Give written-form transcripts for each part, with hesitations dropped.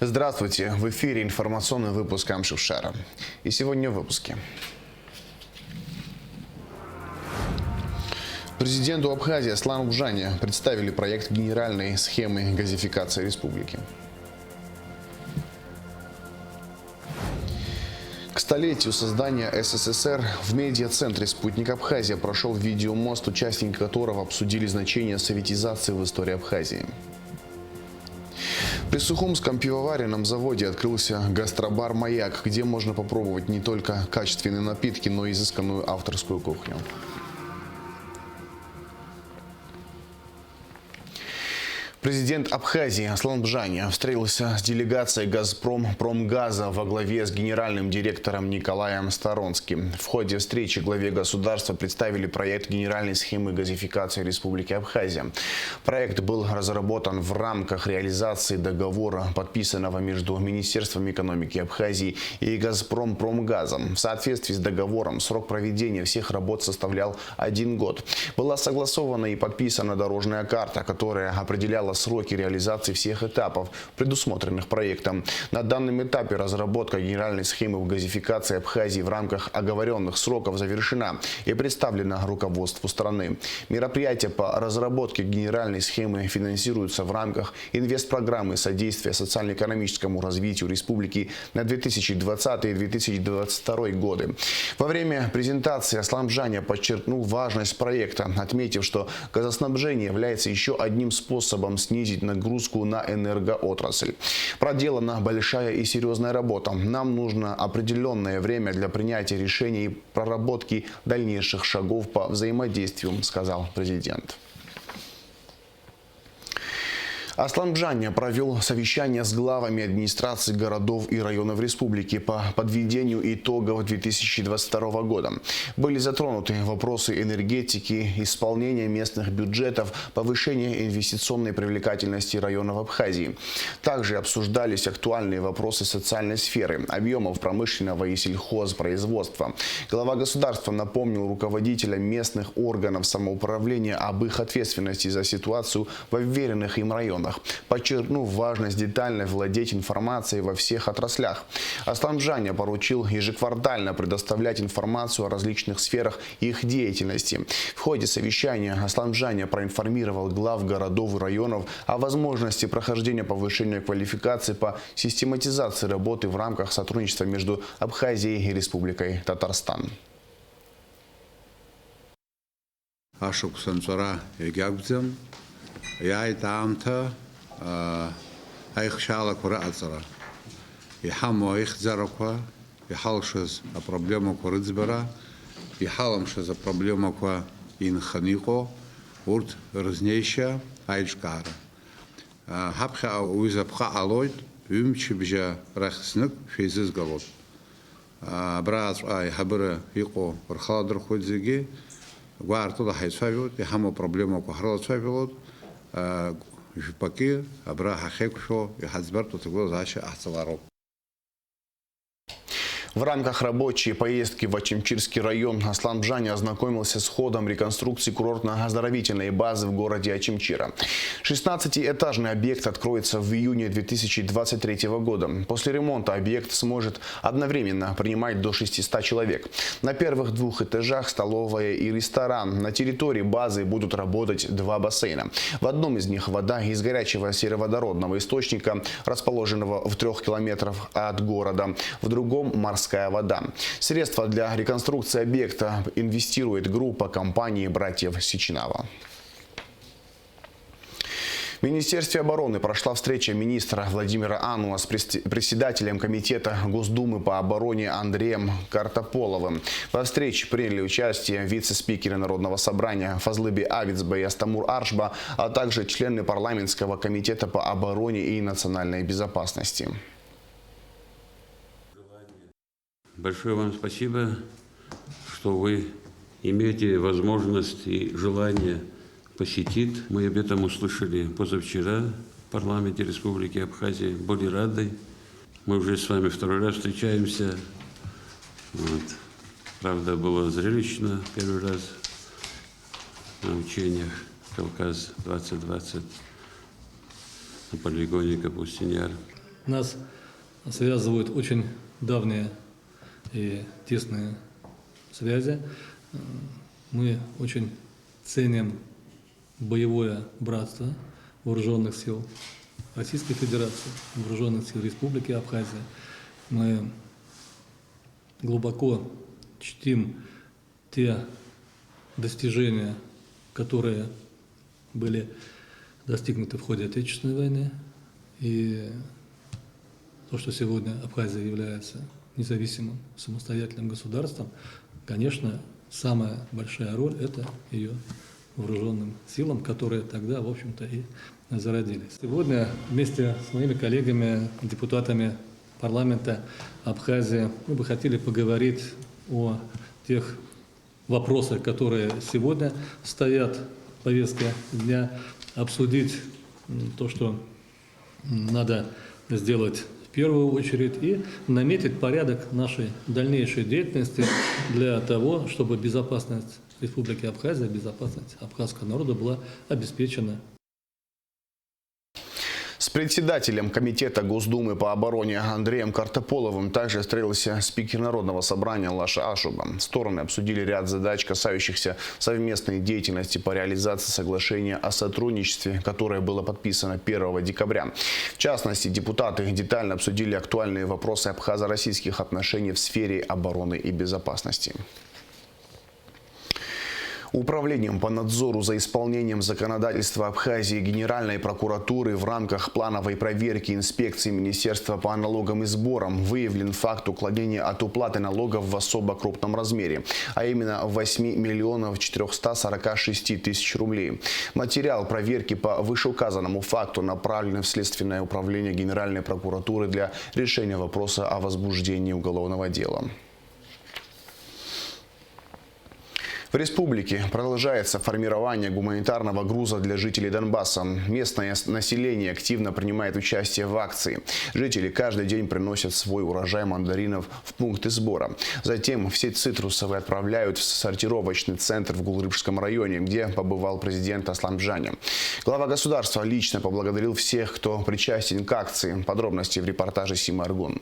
Здравствуйте! В эфире информационный выпуск Амшевшара. И сегодня в выпуске. Президенту Абхазии Аслану Бжане представили проект генеральной схемы газификации республики. К столетию создания СССР в медиа-центре «Спутник Абхазия» прошел видеомост, участники которого обсудили значение советизации в истории Абхазии. При Сухумском пивоваренном заводе открылся гастробар «Маяк», где можно попробовать не только качественные напитки, но и изысканную авторскую кухню. Президент Абхазии Аслан Бжане встретился с делегацией «Газпром-Промгаза» во главе с генеральным директором Николаем Сторонским. В ходе встречи главе государства представили проект генеральной схемы газификации Республики Абхазия. Проект был разработан в рамках реализации договора, подписанного между Министерством экономики Абхазии и «Газпром-Промгазом». В соответствии с договором срок проведения всех работ составлял 1 год. Была согласована и подписана дорожная карта, которая определяла сроки реализации всех этапов, предусмотренных проектом. На данном этапе разработка генеральной схемы газификации Абхазии в рамках оговоренных сроков завершена и представлена руководству страны. Мероприятия по разработке генеральной схемы финансируются в рамках инвестпрограммы содействия социально-экономическому развитию республики на 2020-2022 годы. Во время презентации Аслан Бжане подчеркнул важность проекта, отметив, что газоснабжение является еще одним способом снизить нагрузку на энергоотрасль. Проделана большая и серьезная работа. Нам нужно определенное время для принятия решений и проработки дальнейших шагов по взаимодействию, сказал президент. Аслан Бжане провел совещание с главами администраций городов и районов республики по подведению итогов 2022 года. Были затронуты вопросы энергетики, исполнения местных бюджетов, повышения инвестиционной привлекательности районов Абхазии. Также обсуждались актуальные вопросы социальной сферы, объемов промышленного и сельхозпроизводства. Глава государства напомнил руководителям местных органов самоуправления об их ответственности за ситуацию во вверенных им районах, подчеркнув важность детально владеть информацией во всех отраслях. Аслан Бжане поручил ежеквартально предоставлять информацию о различных сферах их деятельности. В ходе совещания Аслан Бжане проинформировал глав городов и районов о возможности прохождения повышения квалификации по систематизации работы в рамках сотрудничества между Абхазией и Республикой Татарстан. يحلشز проблема коридзбера, يحلمشز проблема ко инханико, урт разнейша айчкара. Хабха уизабха алойд, умчибжа рахснак физиз галот. Браз ай хабра ико рхадр ходзиги, гвартуда хайсавиот, яхамо проблема ко хралсавиот, жпаки, абра хахекшо, яхазберту тего зача ахцаларо. В рамках рабочей поездки в Ачимчирский район Аслан Бжане ознакомился с ходом реконструкции курортно-оздоровительной базы в городе Ачимчира. 16-этажный объект откроется в июне 2023 года. После ремонта объект сможет одновременно принимать до 600 человек. На первых 2 этажах столовая и ресторан. На территории базы будут работать 2 бассейна. В одном из них вода из горячего сероводородного источника, расположенного в 3 километрах от города. В другом морская вода. Средства для реконструкции объекта инвестирует группа компании братьев Сеченава. В Министерстве обороны прошла встреча министра Владимира Ануа с председателем комитета Госдумы по обороне Андреем Картополовым. Во встрече приняли участие вице-спикеры Народного собрания Фазлыби Авицба и Астамур Аршба, а также члены парламентского комитета по обороне и национальной безопасности. Большое вам спасибо, что вы имеете возможность и желание посетить. Мы об этом услышали позавчера в парламенте Республики Абхазия. Были рады. Мы уже с вами 2-й раз встречаемся. Правда, было зрелищно 1-й раз на учениях Кавказ-2020 на полигоне Капустин-Яр. Нас связывают очень давние и тесные связи. Мы очень ценим боевое братство вооруженных сил Российской Федерации, вооруженных сил Республики Абхазия. Мы глубоко чтим те достижения, которые были достигнуты в ходе Отечественной войны. И то, что сегодня Абхазия является независимым самостоятельным государством, конечно, самая большая роль – это ее вооруженным силам, которые тогда, в общем-то, и зародились. Сегодня вместе с моими коллегами, депутатами парламента Абхазии, мы бы хотели поговорить о тех вопросах, которые сегодня стоят в повестке дня, обсудить то, что надо сделать в первую очередь, и наметить порядок нашей дальнейшей деятельности для того, чтобы безопасность Республики Абхазия, безопасность абхазского народа была обеспечена. С председателем Комитета Госдумы по обороне Андреем Картополовым также встретился спикер Народного собрания Лаша Ашуба. Стороны обсудили ряд задач, касающихся совместной деятельности по реализации соглашения о сотрудничестве, которое было подписано 1 декабря. В частности, депутаты детально обсудили актуальные вопросы абхазо-российских отношений в сфере обороны и безопасности. Управлением по надзору за исполнением законодательства Абхазии Генеральной прокуратуры в рамках плановой проверки инспекции Министерства по налогам и сборам выявлен факт уклонения от уплаты налогов в особо крупном размере, а именно 8 миллионов 446 тысяч рублей. Материал проверки по вышеуказанному факту направлен в Следственное управление Генеральной прокуратуры для решения вопроса о возбуждении уголовного дела. В республике продолжается формирование гуманитарного груза для жителей Донбасса. Местное население активно принимает участие в акции. Жители каждый день приносят свой урожай мандаринов в пункты сбора. Затем все цитрусовые отправляют в сортировочный центр в Гулрыбском районе, где побывал президент Аслан Бжаня. Глава государства лично поблагодарил всех, кто причастен к акции. Подробности в репортаже Симы Аргун.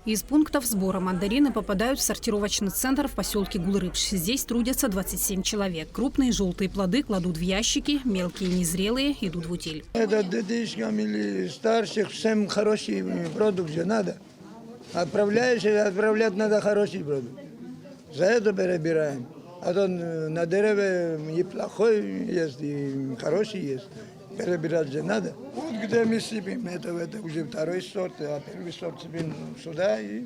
Из пунктов сбора мандарины попадают в сортировочный центр в поселке Гулрыбш. Здесь трудятся 27 человек. Крупные желтые плоды кладут в ящики, мелкие незрелые идут в утиль. Это детишкам или старших всем хороший продукт же надо. Отправляешь, отправлять надо хороший продукт. За это перебираем. А то на дереве и плохой есть, и хороший есть. Перебирать же надо. Вот где мы сыпем, это уже второй сорт, а первый сорт сыпем сюда и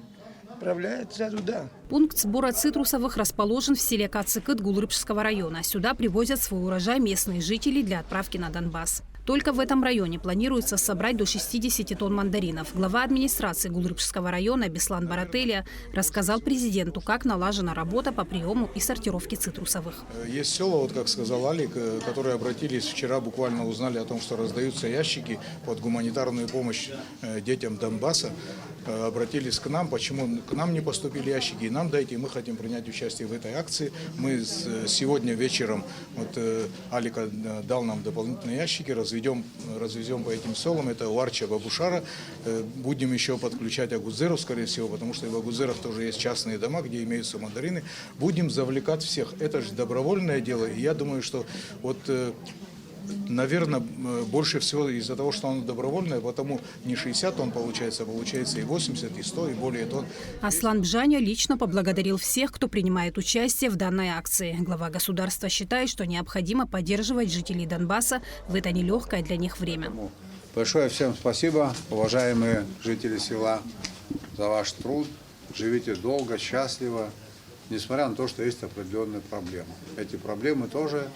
отправляется туда. Пункт сбора цитрусовых расположен в селе Кацикыт Гулрыбского района. Сюда привозят свой урожай местные жители для отправки на Донбасс. Только в этом районе планируется собрать до 60 тонн мандаринов. Глава администрации Гулрыбского района Беслан Барателя рассказал президенту, как налажена работа по приему и сортировке цитрусовых. Есть села, вот как сказал Алик, которые обратились вчера, буквально узнали о том, что раздаются ящики под гуманитарную помощь детям Донбасса. Обратились к нам, почему к нам не поступили ящики, и нам дайте, мы хотим принять участие в этой акции. Мы сегодня вечером, вот Алика дал нам дополнительные ящики, развезем по этим селам, это Уарча, Бабушара. Будем еще подключать Агудзеров, скорее всего, потому что в Агудзерах тоже есть частные дома, где имеются мандарины. Будем завлекать всех. Это же добровольное дело, и я думаю, что вот... Наверное, больше всего из-за того, что оно добровольное, потому не 60 тонн получается, а получается и 80, и 100, и более тонн. Аслан Бжаня лично поблагодарил всех, кто принимает участие в данной акции. Глава государства считает, что необходимо поддерживать жителей Донбасса в это нелегкое для них время. Большое всем спасибо, уважаемые жители села, за ваш труд. Живите долго, счастливо, несмотря на то, что есть определенные проблемы. Эти проблемы тоже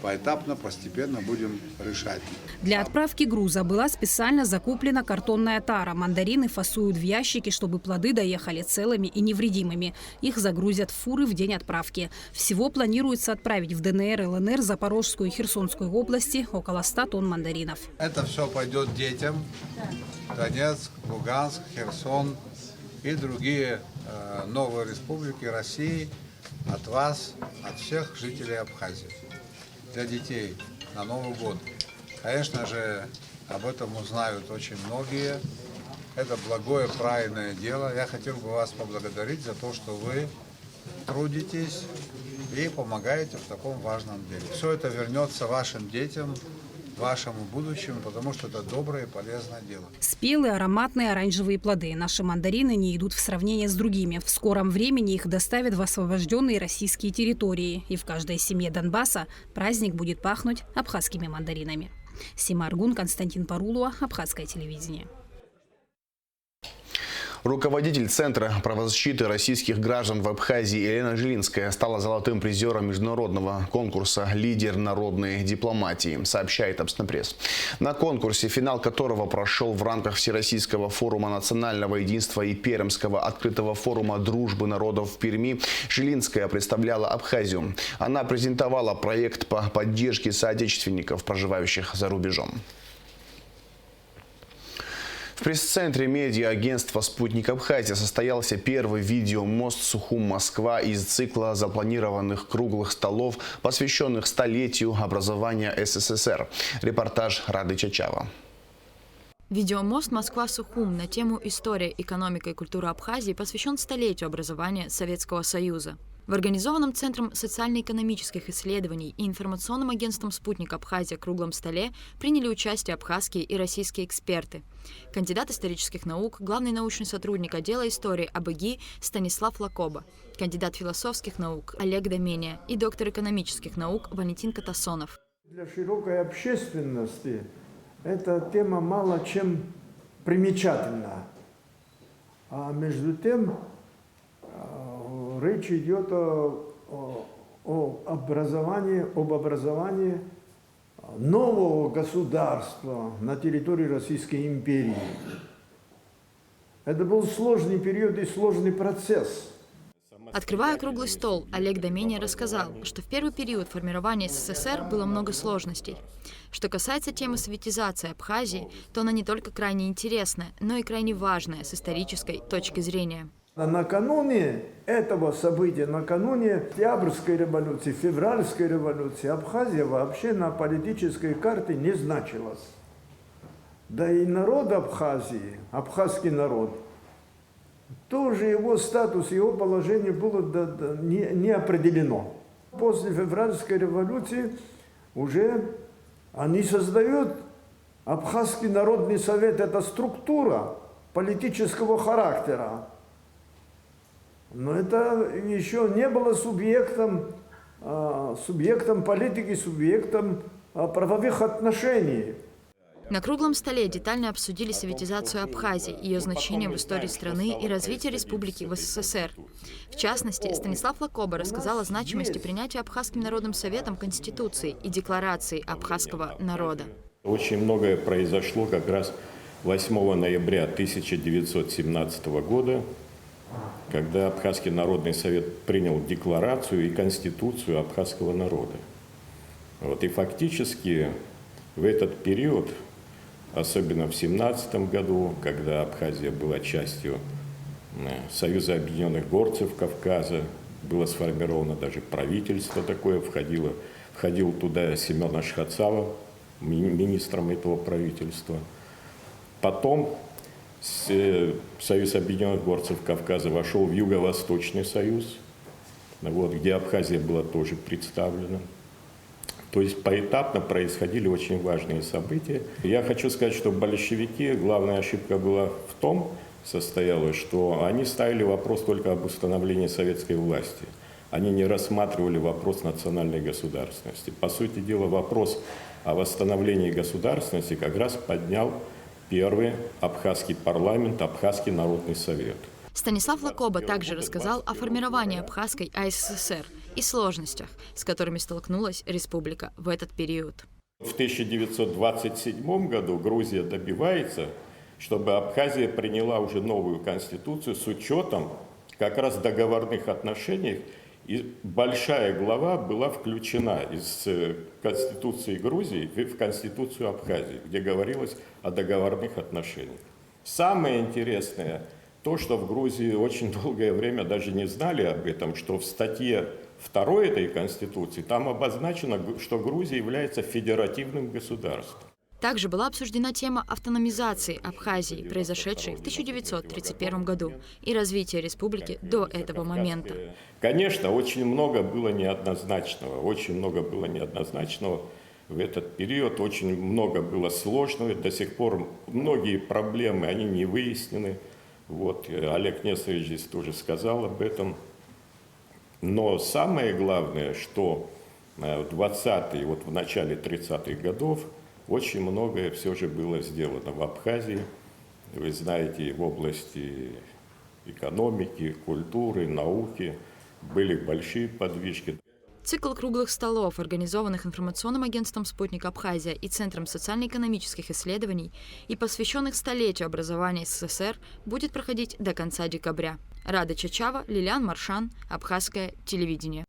поэтапно, постепенно будем решать. Для отправки груза была специально закуплена картонная тара. Мандарины фасуют в ящики, чтобы плоды доехали целыми и невредимыми. Их загрузят в фуры в день отправки. Всего планируется отправить в ДНР, ЛНР, Запорожскую и Херсонскую области около 100 тонн мандаринов. Это все пойдет детям. Донецк, Луганск, Херсон и другие новые республики России от вас, от всех жителей Абхазии. Для детей на Новый год. Конечно же, об этом узнают очень многие. Это благое, правильное дело. Я хотел бы вас поблагодарить за то, что вы трудитесь и помогаете в таком важном деле. Все это вернется вашим детям, вашему будущему, потому что это доброе и полезное дело. Спелые, ароматные оранжевые плоды. Наши мандарины не идут в сравнение с другими. В скором времени их доставят в освобожденные российские территории. И в каждой семье Донбасса праздник будет пахнуть абхазскими мандаринами. Сима Аргун, Константин Парулова, Абхазское телевидение. Руководитель Центра правозащиты российских граждан в Абхазии Елена Жилинская стала золотым призером международного конкурса «Лидер народной дипломатии», сообщает Абснопресс. На конкурсе, финал которого прошел в рамках Всероссийского форума национального единства и Пермского открытого форума дружбы народов в Перми, Жилинская представляла Абхазию. Она презентовала проект по поддержке соотечественников, проживающих за рубежом. В пресс-центре медиа-агентства «Спутник Абхазия» состоялся первый видеомост Сухум-Москва из цикла запланированных круглых столов, посвященных столетию образования СССР. Репортаж Рады Чачава. Видеомост «Москва-Сухум» на тему «История, экономика и культура Абхазии» посвящен столетию образования Советского Союза. В организованном Центром социально-экономических исследований и информационным агентством «Спутник Абхазия» круглом столе приняли участие абхазские и российские эксперты. Кандидат исторических наук, главный научный сотрудник отдела истории АБГИ Станислав Лакоба, кандидат философских наук Олег Домения и доктор экономических наук Валентин Катасонов. Для широкой общественности эта тема мало чем примечательна. А между тем речь идет об образовании нового государства на территории Российской империи. Это был сложный период и сложный процесс. Открывая круглый стол, Олег Домения рассказал, что в первый период формирования СССР было много сложностей. Что касается темы советизации Абхазии, то она не только крайне интересная, но и крайне важная с исторической точки зрения. Накануне этого события, накануне Октябрьской революции, Февральской революции, Абхазия вообще на политической карте не значилась. Да и народ Абхазии, абхазский народ, тоже его статус, его положение было не определено. После Февральской революции уже они создают Абхазский народный совет, это структура политического характера. Но это еще не было субъектом политики, субъектом правовых отношений. На круглом столе детально обсудили советизацию Абхазии, ее значение в истории страны и развитие республики в СССР. В частности, Станислав Лакоба рассказал о значимости принятия Абхазским народным советом Конституции и Декларации абхазского народа. Очень многое произошло как раз 8 ноября 1917 года, когда Абхазский народный совет принял декларацию и конституцию абхазского народа. И фактически в этот период, особенно в 1917 году, когда Абхазия была частью Союза объединенных горцев Кавказа, было сформировано даже правительство такое, входил туда Семен Ашхацава, министром этого правительства. Потом Союз объединенных горцев Кавказа вошел в Юго-Восточный союз, где Абхазия была тоже представлена. То есть поэтапно происходили очень важные события. Я хочу сказать, что большевики, главная ошибка была в том, состояла, что они ставили вопрос только об установлении советской власти. Они не рассматривали вопрос национальной государственности. По сути дела, вопрос о восстановлении государственности как раз поднял первый абхазский парламент, Абхазский народный совет. Станислав Лакоба также рассказал о формировании Абхазской АССР и сложностях, с которыми столкнулась республика в этот период. В 1927 году Грузия добивается, чтобы Абхазия приняла уже новую конституцию с учетом как раз договорных отношений. И большая глава была включена из Конституции Грузии в Конституцию Абхазии, где говорилось о договорных отношениях. Самое интересное то, что в Грузии очень долгое время даже не знали об этом, что в статье 2 этой Конституции там обозначено, что Грузия является федеративным государством. Также была обсуждена тема автономизации Абхазии, произошедшей в 1931 году, и развития республики до этого момента. Конечно, очень много было неоднозначного, в этот период, очень много было сложного, до сих пор многие проблемы, они не выяснены. Вот, Олег Нестерович здесь тоже сказал об этом. Но самое главное, что в 20-е, вот в начале 30-х годов очень многое все же было сделано в Абхазии. Вы знаете, в области экономики, культуры, науки были большие подвижки. Цикл круглых столов, организованных информационным агентством «Спутник Абхазия» и Центром социально-экономических исследований и посвященных столетию образования СССР, будет проходить до конца декабря. Рада Чачава, Лилиан Маршан, Абхазское телевидение.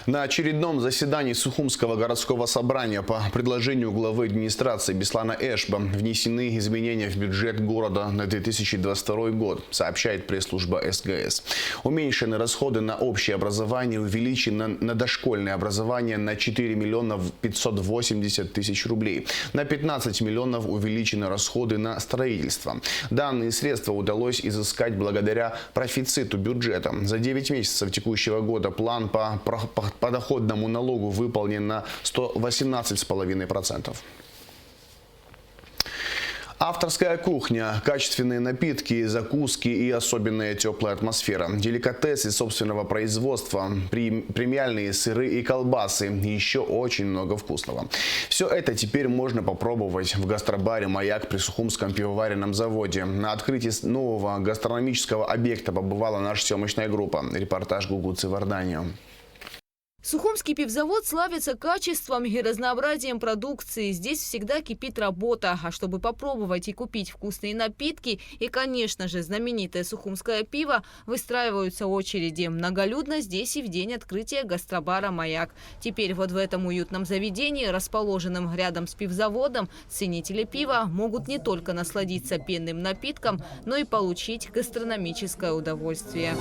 На очередном заседании Сухумского городского собрания по предложению главы администрации Беслана Эшба внесены изменения в бюджет города на 2022 год, сообщает пресс-служба СГС. Уменьшены расходы на общее образование, увеличены на дошкольное образование на 4 миллиона 580 тысяч рублей. На 15 миллионов увеличены расходы на строительство. Данные средства удалось изыскать благодаря профициту бюджета. За 9 месяцев текущего года план по подоходному налогу выполнен на 118,5%. Авторская кухня, качественные напитки, закуски и особенная теплая атмосфера. Деликатесы собственного производства, премиальные сыры и колбасы. И еще очень много вкусного. Все это теперь можно попробовать в гастробаре «Маяк» при Сухумском пивоваренном заводе. На открытии нового гастрономического объекта побывала наша съемочная группа. Репортаж Гугуцы Варданио. Сухумский пивзавод славится качеством и разнообразием продукции. Здесь всегда кипит работа. А чтобы попробовать и купить вкусные напитки и, конечно же, знаменитое сухумское пиво, выстраиваются очереди. Многолюдно здесь и в день открытия гастробара «Маяк». Теперь вот в этом уютном заведении, расположенном рядом с пивзаводом, ценители пива могут не только насладиться пенным напитком, но и получить гастрономическое удовольствие.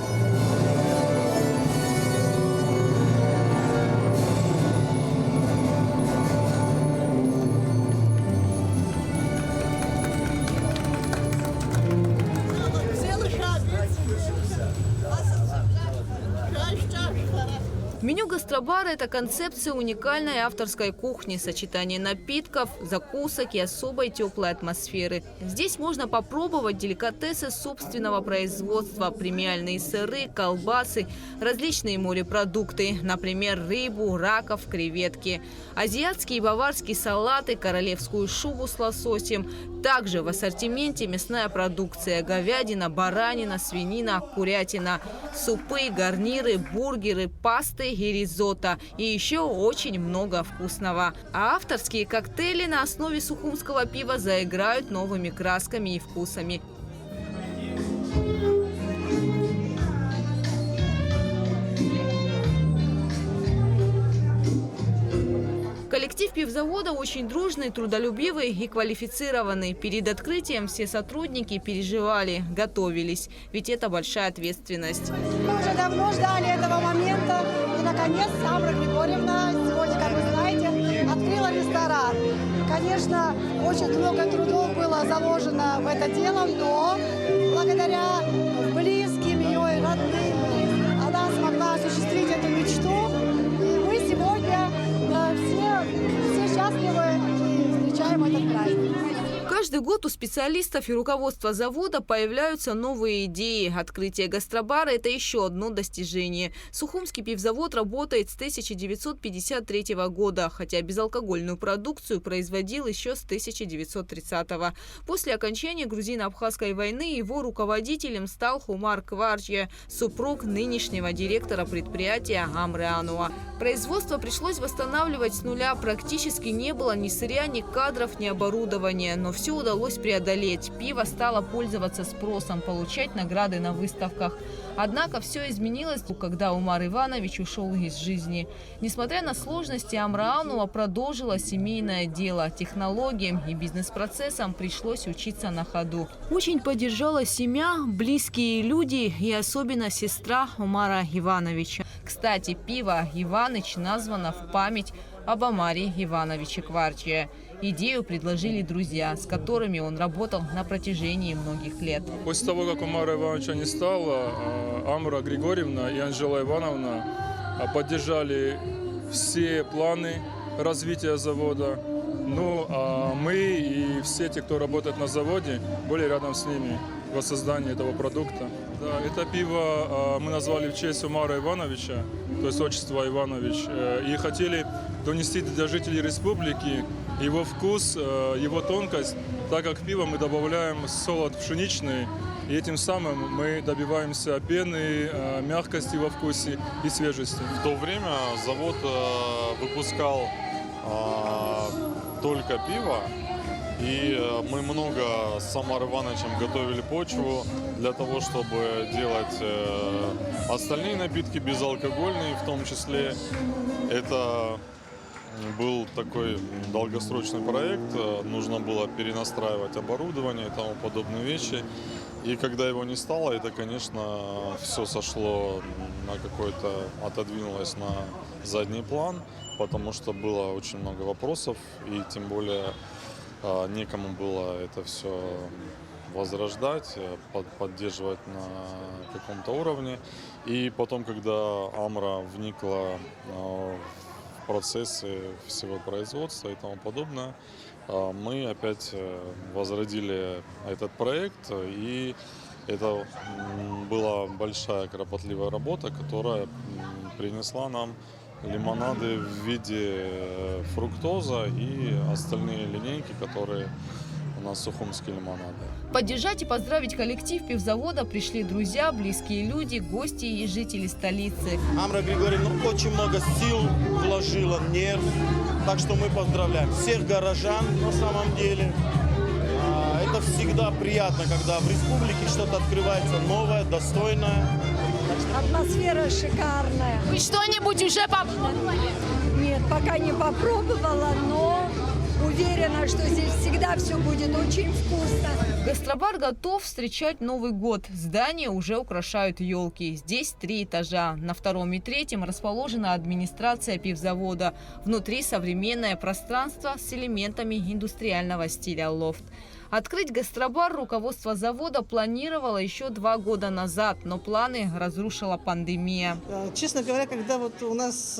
Меню гастробара – это концепция уникальной авторской кухни, сочетание напитков, закусок и особой теплой атмосферы. Здесь можно попробовать деликатесы собственного производства, премиальные сыры, колбасы, различные морепродукты, например, рыбу, раков, креветки, азиатские и баварские салаты, королевскую шубу с лососем. Также в ассортименте мясная продукция – говядина, баранина, свинина, курятина, супы, гарниры, бургеры, пасты и ризотто. И еще очень много вкусного. А авторские коктейли на основе сухумского пива заиграют новыми красками и вкусами. Коллектив пивзавода очень дружный, трудолюбивый и квалифицированный. Перед открытием все сотрудники переживали, готовились. Ведь это большая ответственность. Мы уже давно ждали этого момента. И, наконец, Самра Григорьевна сегодня, как вы знаете, открыла ресторан. Конечно, очень много трудов было заложено в это дело, но благодаря близким ее и родным она смогла осуществить эту мечту. И мы сегодня все счастливы и встречаем этот праздник. Каждый год у специалистов и руководства завода появляются новые идеи. Открытие гастробара – это еще одно достижение. Сухумский пивзавод работает с 1953 года, хотя безалкогольную продукцию производил еще с 1930-го. После окончания грузино-абхазской войны его руководителем стал Хумар Кварджия, супруг нынешнего директора предприятия Амры Ануа. Производство пришлось восстанавливать с нуля. Практически не было ни сырья, ни кадров, ни оборудования. Но все удалось преодолеть. Пиво стало пользоваться спросом, получать награды на выставках. Однако все изменилось, когда Умар Иванович ушел из жизни. Несмотря на сложности, Амра Ануа продолжила семейное дело. Технологиям и бизнес-процессам пришлось учиться на ходу. Очень поддержала семья, близкие люди и особенно сестра Умара Ивановича. Кстати, пиво «Иваныч» названо в память об Омаре Ивановиче Кварче. Идею предложили друзья, с которыми он работал на протяжении многих лет. После того, как Омара Ивановича не стало, Амра Григорьевна и Анжела Ивановна поддержали все планы развития завода. Ну, а мы и все те, кто работает на заводе, были рядом с ними в воссоздании этого продукта. Да, это пиво мы назвали в честь Омара Ивановича, то есть отчество Иванович, и хотели донести для жителей республики его вкус, его тонкость, так как в пиво мы добавляем солод пшеничный, и этим самым мы добиваемся пены, мягкости во вкусе и свежести. В то время завод выпускал только пиво, и мы много с Омаром Ивановичем готовили почву для того, чтобы делать остальные напитки безалкогольные, в том числе. Это был такой долгосрочный проект, нужно было перенастраивать оборудование и тому подобные вещи. И когда его не стало, это, конечно, все сошло на какой-то, отодвинулось на задний план, потому что было очень много вопросов, и тем более некому было это все возрождать, поддерживать на каком-то уровне. И потом, когда Амра вникла в процессы всего производства и тому подобное, мы опять возродили этот проект, и это была большая кропотливая работа, которая принесла нам лимонады в виде фруктоза и остальные линейки, которые у нас сухумские лимонады. Поддержать и поздравить коллектив пивзавода пришли друзья, близкие люди, гости и жители столицы. Амра Григорьевна очень много сил вложила, нерв, так что мы поздравляем всех горожан на самом деле. Это всегда приятно, когда в республике что-то открывается новое, достойное. Атмосфера шикарная. Вы что-нибудь уже попробовали? Нет, пока не попробовала, но уверена, что здесь всегда все будет очень вкусно. Гастробар готов встречать Новый год. Здание уже украшают елки. Здесь 3 этажа. На 2-м и 3-м расположена администрация пивзавода. Внутри современное пространство с элементами индустриального стиля лофт. Открыть гастробар руководство завода планировало еще 2 года назад, но планы разрушила пандемия. Честно говоря, когда вот у нас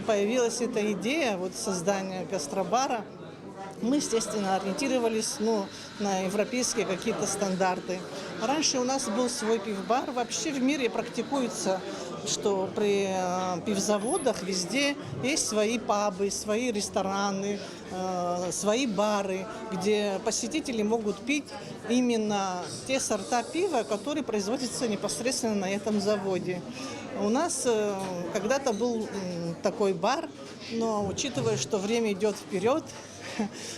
появилась эта идея создания гастробара, мы, естественно, ориентировались на европейские какие-то стандарты. Раньше у нас был свой пивбар. Вообще в мире практикуется, что при пивзаводах везде есть свои пабы, свои рестораны, свои бары, где посетители могут пить именно те сорта пива, которые производятся непосредственно на этом заводе. У нас когда-то был такой бар, но учитывая, что время идет вперед,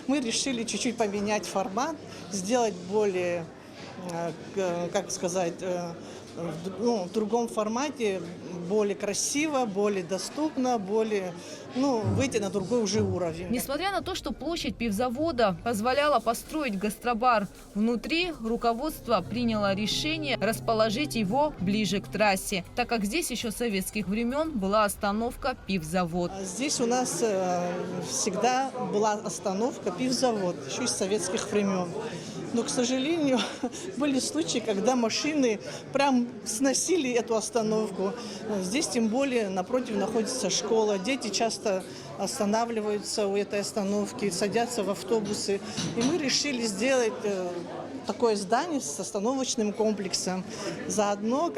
мы решили чуть-чуть поменять формат, сделать более, как сказать, в другом формате, более красиво, более доступно, более, выйти на другой уже уровень. Несмотря на то, что площадь пивзавода позволяла построить гастробар, внутри руководство приняло решение расположить его ближе к трассе, так как здесь еще с советских времен была остановка пивзавод. Здесь у нас всегда была остановка пивзавод, еще из советских времен. Но, к сожалению, были случаи, когда машины прям сносили эту остановку. Здесь, тем более, напротив находится школа. Дети часто останавливаются у этой остановки, садятся в автобусы. И мы решили сделать такое здание с остановочным комплексом. Заодно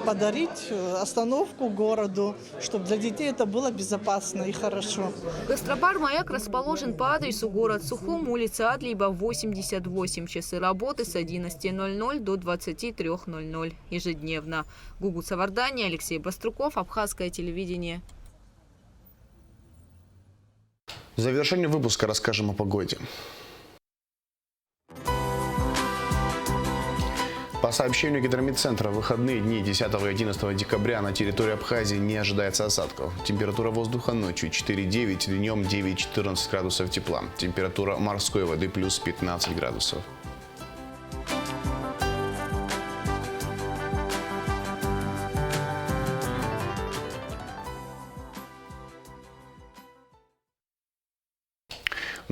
подарить остановку городу, чтобы для детей это было безопасно и хорошо. Гастробар «Маяк» расположен по адресу город Сухум, улица Адлиба, 88. Часы работы с 11:00 до 23:00 ежедневно. Гугут Савардани, Алексей Баструков, Абхазское телевидение. В завершение выпуска расскажем о погоде. По сообщению Гидрометцентра, в выходные дни 10 и 11 декабря на территории Абхазии не ожидается осадков. Температура воздуха ночью 4-9, днем 9-14 градусов тепла. Температура морской воды плюс 15 градусов.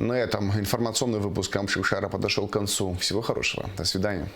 На этом информационный выпуск «Амшикшара» подошел к концу. Всего хорошего. До свидания.